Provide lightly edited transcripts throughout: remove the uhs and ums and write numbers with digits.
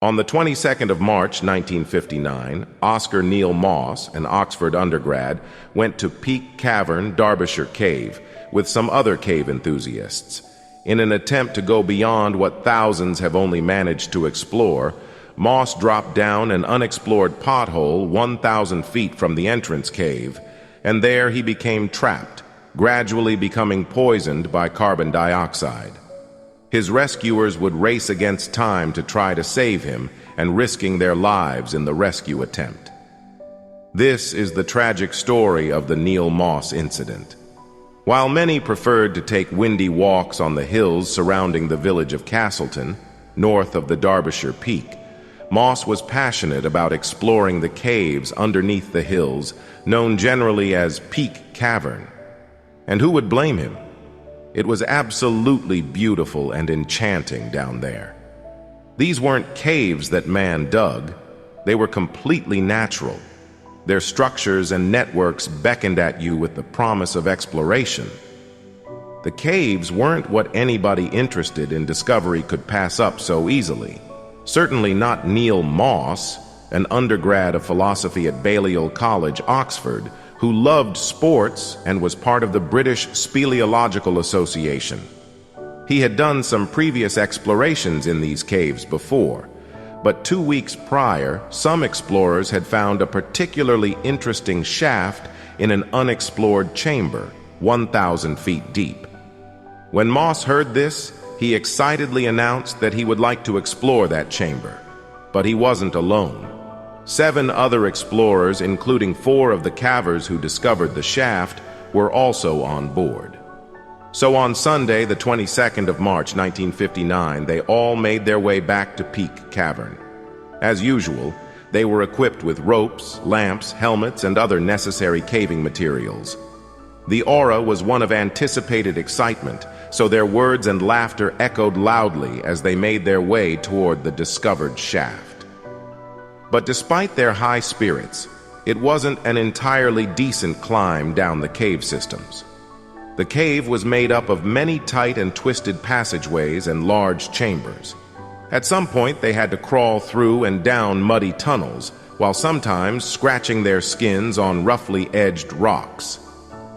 On the 22nd of March, 1959, Oscar Neil Moss, an Oxford undergrad, went to Peak Cavern, Derbyshire Cave, with some other cave enthusiasts. In an attempt to go beyond what thousands have only managed to explore, Moss dropped down an unexplored pothole 1,000 feet from the entrance cave, and there he became trapped, gradually becoming poisoned by carbon dioxide. His rescuers would race against time to try to save him and risking their lives in the rescue attempt. This is the tragic story of the Neil Moss incident. While many preferred to take windy walks on the hills surrounding the village of Castleton, north of the Derbyshire Peak, Moss was passionate about exploring the caves underneath the hills, known generally as Peak Cavern. And who would blame him? It was absolutely beautiful and enchanting down there. These weren't caves that man dug. They were completely natural. Their structures and networks beckoned at you with the promise of exploration. The caves weren't what anybody interested in discovery could pass up so easily. Certainly not Neil Moss, an undergrad of philosophy at Balliol College, Oxford, who loved sports and was part of the British Speleological Association. He had done some previous explorations in these caves before, but 2 weeks prior, some explorers had found a particularly interesting shaft in an unexplored chamber, 1,000 feet deep. When Moss heard this, he excitedly announced that he would like to explore that chamber. But he wasn't alone. 7 other explorers, including 4 of the cavers who discovered the shaft, were also on board. So on Sunday, the 22nd of March, 1959, they all made their way back to Peak Cavern. As usual, they were equipped with ropes, lamps, helmets, and other necessary caving materials. The aura was one of anticipated excitement, so their words and laughter echoed loudly as they made their way toward the discovered shaft. But despite their high spirits, it wasn't an entirely decent climb down the cave systems. The cave was made up of many tight and twisted passageways and large chambers. At some point, they had to crawl through and down muddy tunnels, while sometimes scratching their skins on roughly edged rocks.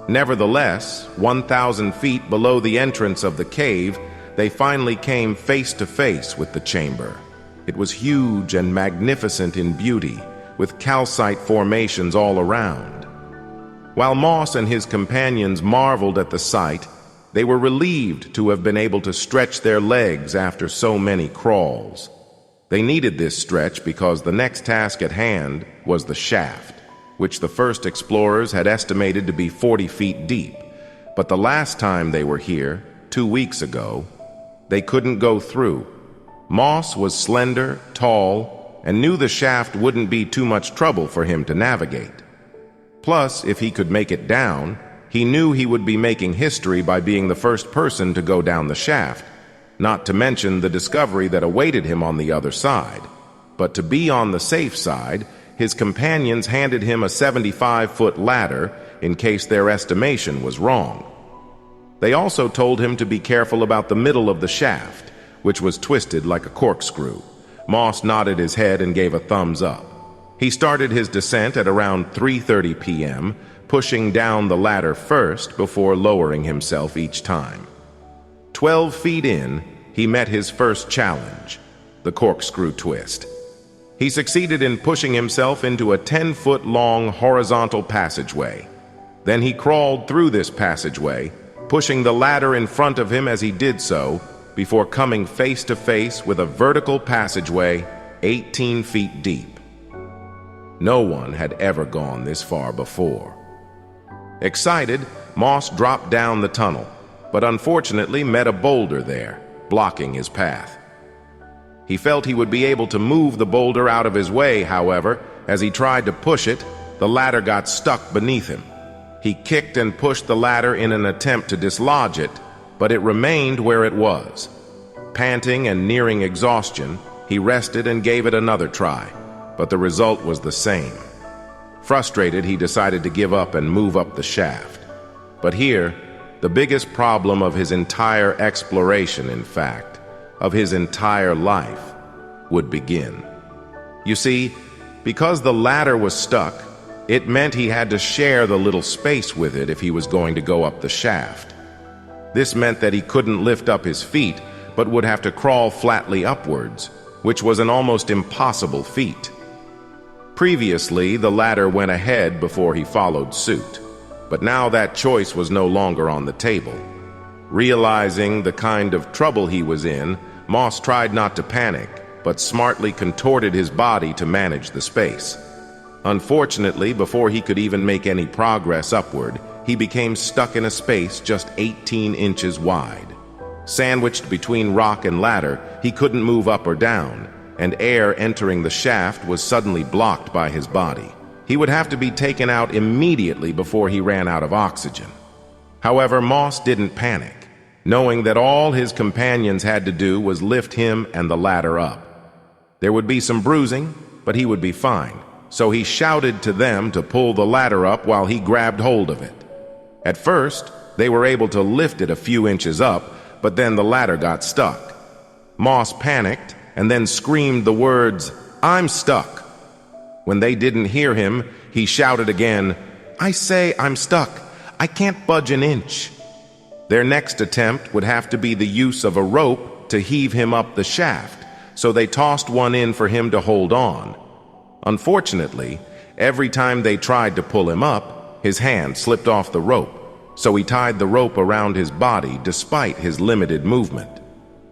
Nevertheless, 1,000 feet below the entrance of the cave, they finally came face to face with the chamber. It was huge and magnificent in beauty, with calcite formations all around. While Moss and his companions marveled at the sight, they were relieved to have been able to stretch their legs after so many crawls. They needed this stretch because the next task at hand was the shaft, which the first explorers had estimated to be 40 feet deep. But the last time they were here, 2 weeks ago, they couldn't go through. Moss was slender, tall, and knew the shaft wouldn't be too much trouble for him to navigate. Plus, if he could make it down, he knew he would be making history by being the first person to go down the shaft, not to mention the discovery that awaited him on the other side. But to be on the safe side, his companions handed him a 75-foot ladder in case their estimation was wrong. They also told him to be careful about the middle of the shaft, which was twisted like a corkscrew. Moss nodded his head and gave a thumbs up. He started his descent at around 3:30 p.m., pushing down the ladder first before lowering himself each time. 12 feet in, he met his first challenge, the corkscrew twist. He succeeded in pushing himself into a 10-foot-long horizontal passageway. Then he crawled through this passageway, pushing the ladder in front of him as he did so, before coming face to face with a vertical passageway 18 feet deep. No one had ever gone this far before. Excited, Moss dropped down the tunnel, but unfortunately met a boulder there, blocking his path. He felt he would be able to move the boulder out of his way, however. As he tried to push it, the ladder got stuck beneath him. He kicked and pushed the ladder in an attempt to dislodge it, but it remained where it was. Panting and nearing exhaustion, he rested and gave it another try, but the result was the same. Frustrated, he decided to give up and move up the shaft. But here, the biggest problem of his entire exploration, in fact, of his entire life, would begin. You see, because the ladder was stuck, it meant he had to share the little space with it if he was going to go up the shaft. This meant that he couldn't lift up his feet, but would have to crawl flatly upwards, which was an almost impossible feat. Previously, the ladder went ahead before he followed suit, but now that choice was no longer on the table. Realizing the kind of trouble he was in, Moss tried not to panic, but smartly contorted his body to manage the space. Unfortunately, before he could even make any progress upward, he became stuck in a space just 18 inches wide. Sandwiched between rock and ladder, he couldn't move up or down, and air entering the shaft was suddenly blocked by his body. He would have to be taken out immediately before he ran out of oxygen. However, Moss didn't panic, knowing that all his companions had to do was lift him and the ladder up. There would be some bruising, but he would be fine, so he shouted to them to pull the ladder up while he grabbed hold of it. At first, they were able to lift it a few inches up, but then the ladder got stuck. Moss panicked and then screamed the words, "I'm stuck." When they didn't hear him, he shouted again, "I say I'm stuck. I can't budge an inch." Their next attempt would have to be the use of a rope to heave him up the shaft, so they tossed one in for him to hold on. Unfortunately, every time they tried to pull him up, his hand slipped off the rope, so he tied the rope around his body despite his limited movement.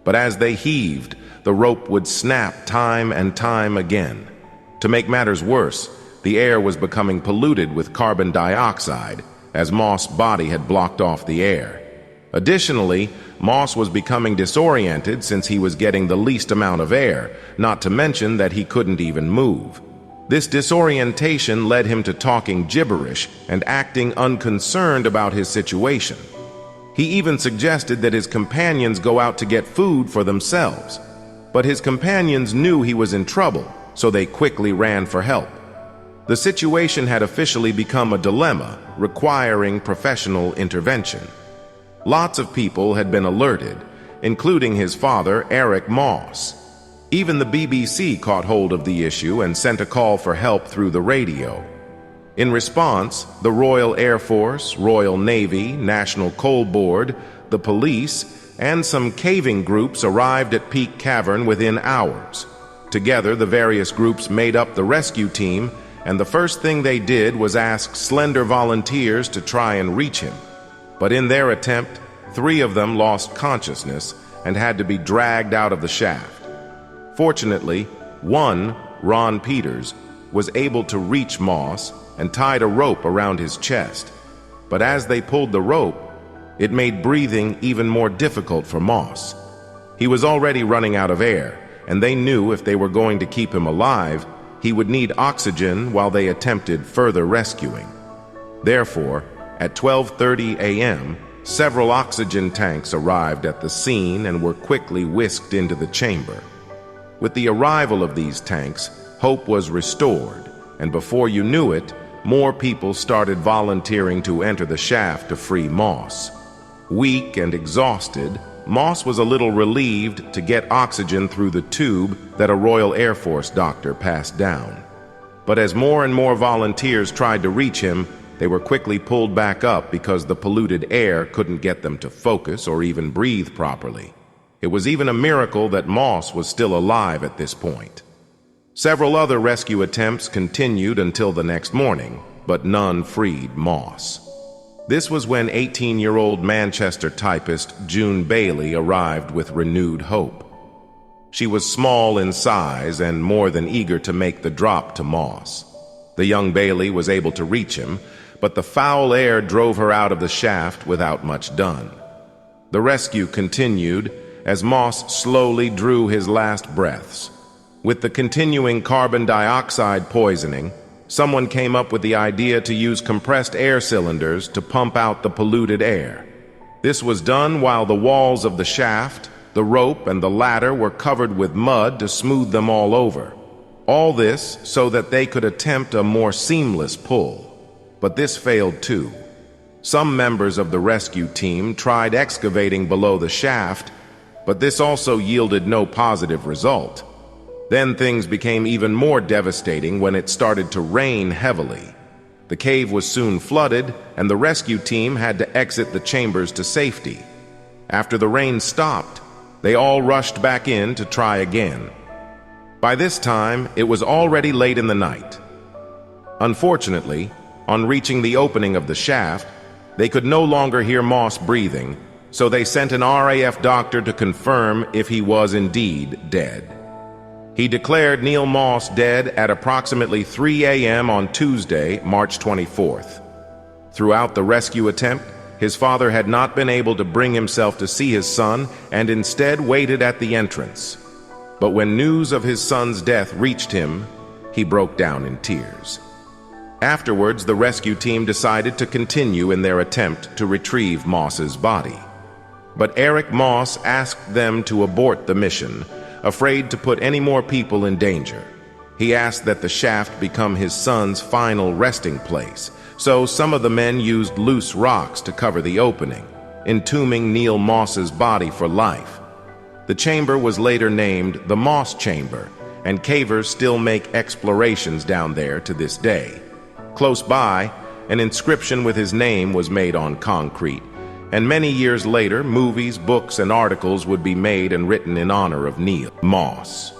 But as they heaved, the rope would snap time and time again. To make matters worse, the air was becoming polluted with carbon dioxide, as Moss' body had blocked off the air. Additionally, Moss was becoming disoriented since he was getting the least amount of air, not to mention that he couldn't even move. This disorientation led him to talking gibberish and acting unconcerned about his situation. He even suggested that his companions go out to get food for themselves. But his companions knew he was in trouble, so they quickly ran for help. The situation had officially become a dilemma, requiring professional intervention. Lots of people had been alerted, including his father, Eric Moss. Even the BBC caught hold of the issue and sent a call for help through the radio. In response, the Royal Air Force, Royal Navy, National Coal Board, the police, and some caving groups arrived at Peak Cavern within hours. Together, the various groups made up the rescue team, and the first thing they did was ask slender volunteers to try and reach him. But in their attempt, 3 of them lost consciousness and had to be dragged out of the shaft. Fortunately, one, Ron Peters, was able to reach Moss and tied a rope around his chest. But as they pulled the rope, it made breathing even more difficult for Moss. He was already running out of air, and they knew if they were going to keep him alive, he would need oxygen while they attempted further rescuing. Therefore, at 12:30 a.m., several oxygen tanks arrived at the scene and were quickly whisked into the chamber. With the arrival of these tanks, hope was restored, and before you knew it, more people started volunteering to enter the shaft to free Moss. Weak and exhausted, Moss was a little relieved to get oxygen through the tube that a Royal Air Force doctor passed down. But as more and more volunteers tried to reach him, they were quickly pulled back up because the polluted air couldn't get them to focus or even breathe properly. It was even a miracle that Moss was still alive at this point. Several other rescue attempts continued until the next morning, but none freed Moss. This was when 18-year-old Manchester typist June Bailey arrived with renewed hope. She was small in size and more than eager to make the drop to Moss. The young Bailey was able to reach him, but the foul air drove her out of the shaft without much done. The rescue continued as Moss slowly drew his last breaths. With the continuing carbon dioxide poisoning, someone came up with the idea to use compressed air cylinders to pump out the polluted air. This was done while the walls of the shaft, the rope, and the ladder were covered with mud to smooth them all over. All this so that they could attempt a more seamless pull. But this failed too. Some members of the rescue team tried excavating below the shaft, but this also yielded no positive result. Then things became even more devastating when it started to rain heavily. The cave was soon flooded, and the rescue team had to exit the chambers to safety. After the rain stopped, they all rushed back in to try again. By this time, it was already late in the night. Unfortunately, on reaching the opening of the shaft, they could no longer hear Moss breathing, so they sent an RAF doctor to confirm if he was indeed dead. He declared Neil Moss dead at approximately 3 a.m. on Tuesday, March 24th. Throughout the rescue attempt, his father had not been able to bring himself to see his son and instead waited at the entrance. But when news of his son's death reached him, he broke down in tears. Afterwards, the rescue team decided to continue in their attempt to retrieve Moss's body. But Eric Moss asked them to abort the mission, afraid to put any more people in danger. He asked that the shaft become his son's final resting place, so some of the men used loose rocks to cover the opening, entombing Neil Moss's body for life. The chamber was later named the Moss Chamber, and cavers still make explorations down there to this day. Close by, an inscription with his name was made on concrete, and many years later, movies, books, and articles would be made and written in honor of Neil Moss.